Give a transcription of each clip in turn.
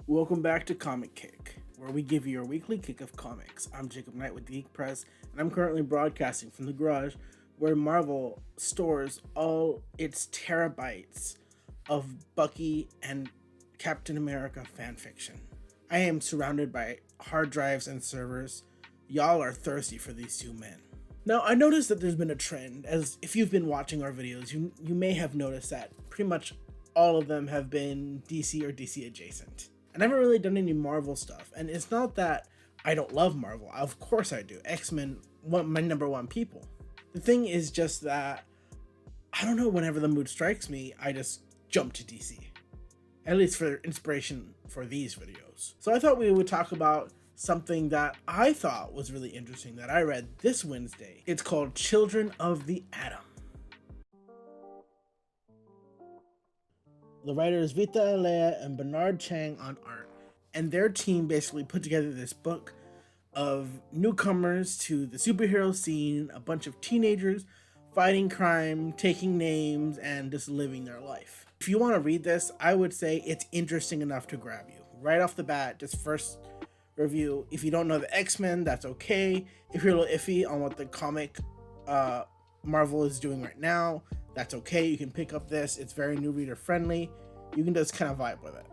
Welcome back to Comic Kick, where we give you your weekly kick of comics. I'm Jacob Knight with Geek Press, and I'm currently broadcasting from the garage where Marvel stores all its terabytes of Bucky and Captain America fanfiction. I am surrounded by hard drives and servers. Y'all are thirsty for these two men. Now, I noticed that there's been a trend, as if you've been watching our videos, you may have noticed that pretty much all of them have been DC or DC adjacent. I never really done any Marvel stuff, and it's not that I don't love Marvel. Of course I do. X-Men, my number one people. The thing is just that, I don't know, whenever the mood strikes me, I just jump to DC. At least for inspiration for these videos. So I thought we would talk about something that I thought was really interesting that I read this Wednesday. It's called Children of the Atom. The writers Vita Alea and Bernard Chang on art, and their team basically put together this book of newcomers to the superhero scene, a bunch of teenagers fighting crime, taking names, and just living their life. If you want to read this, I would say it's interesting enough to grab you. Right off the bat, just first review. If you don't know the X-Men, that's okay. If you're a little iffy on what the comic Marvel is doing right now, that's okay. You can pick up this. It's very new reader friendly. You can just kind of vibe with it.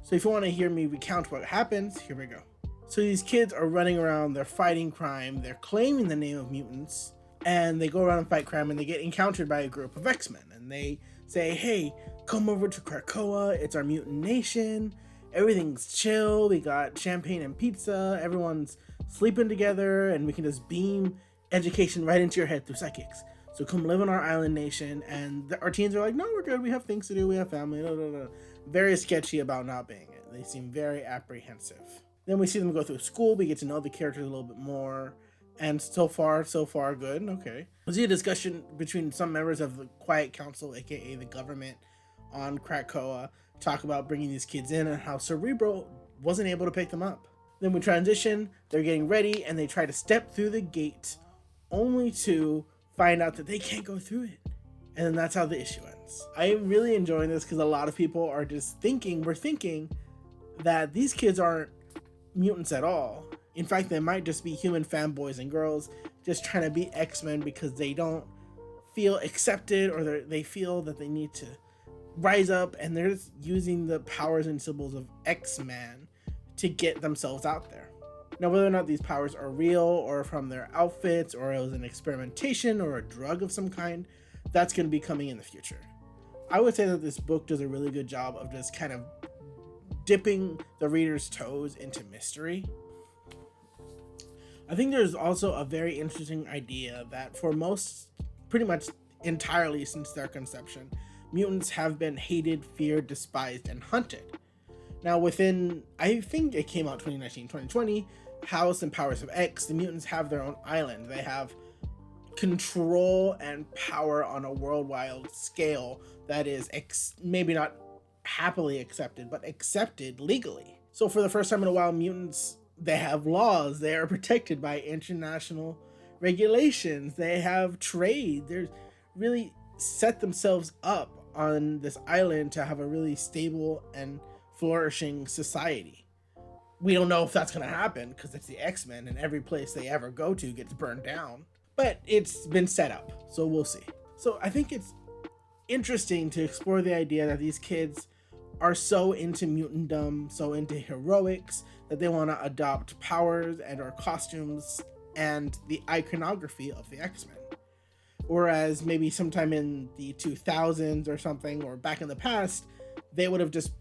So if you want to hear me recount what happens, here we go. So these kids are running around, they're fighting crime, they're claiming the name of mutants, and they go around and fight crime, and they get encountered by a group of X-Men, and they say, hey, come over to Krakoa, it's our mutant nation, everything's chill, we got champagne and pizza, everyone's sleeping together, and we can just beam education right into your head through psychics. So come live on our island nation. And our teens are like, no, we're good. We have things to do. We have family. No, no, no. Very sketchy about not being it. They seem very apprehensive. Then we see them go through school. We get to know the characters a little bit more. And so far, good. Okay. We see a discussion between some members of the Quiet Council, aka the government, on Krakoa, talk about bringing these kids in and how Cerebro wasn't able to pick them up. Then we transition. They're getting ready, and they try to step through the gate, only to find out that they can't go through it. And then that's how the issue ends. I am really enjoying this because a lot of people are just thinking that these kids aren't mutants at all. In fact, they might just be human fanboys and girls just trying to be X-Men because they don't feel accepted, or they feel that they need to rise up, and they're just using the powers and symbols of X-Man to get themselves out there. Now, whether or not these powers are real or from their outfits, or it was an experimentation or a drug of some kind, that's going to be coming in the future. I would say that this book does a really good job of just kind of dipping the reader's toes into mystery. I think there's also a very interesting idea that for most, pretty much entirely since their conception, mutants have been hated, feared, despised, and hunted. Now within, I think it came out 2019, 2020, House and Powers of X, the mutants have their own island. They have control and power on a worldwide scale that is maybe not happily accepted, but accepted legally. So for the first time in a while, mutants, they have laws. They are protected by international regulations. They have trade. They're really set themselves up on this island to have a really stable and flourishing society. We don't know if that's going to happen because it's the X-Men and every place they ever go to gets burned down. But it's been set up, so we'll see. So I think it's interesting to explore the idea that these kids are so into mutantdom, so into heroics, that they want to adopt powers and or costumes and the iconography of the X-Men. Whereas maybe sometime in the 2000s or something, or back in the past, they would have just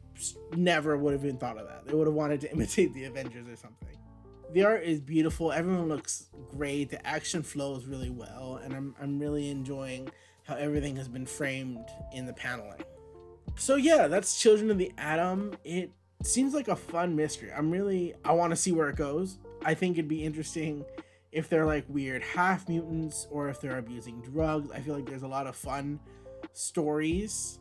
never would have even thought of that. They would have wanted to imitate the Avengers or something. The art is beautiful. Everyone looks great. The action flows really well, and I'm really enjoying how everything has been framed in the paneling. So yeah, that's Children of the Atom. It seems like a fun mystery. I want to see where it goes. I think it'd be interesting if they're like weird half mutants or if they're abusing drugs. I feel like there's a lot of fun stories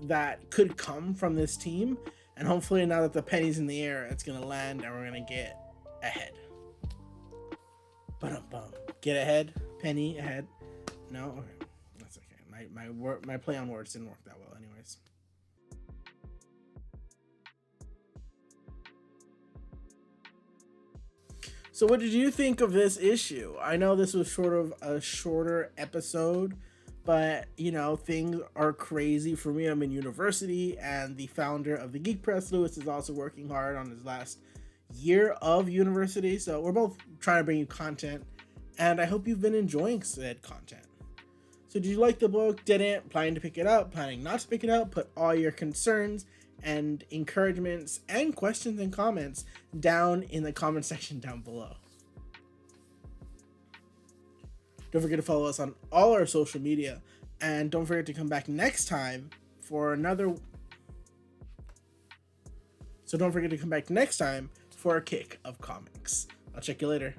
that could come from this team, and hopefully now that the penny's in the air, it's gonna land and we're gonna get ahead. Ba-dum-bum. Get ahead, penny ahead. No, okay, that's okay. My play on words didn't work that well, anyways. So, what did you think of this issue? I know this was sort of a shorter episode, but things are crazy for me. I'm in university, and the founder of the Geek Press, Lewis, is also working hard on his last year of university. So, we're both trying to bring you content, and I hope you've been enjoying said content. So, did you like the book? Didn't? Planning to pick it up? Planning not to pick it up? Put all your concerns and encouragements and questions and comments down in the comment section down below. Don't forget to follow us on all our social media, and don't forget to come back next time for another. So don't forget to come back next time for a kick of comics. I'll check you later.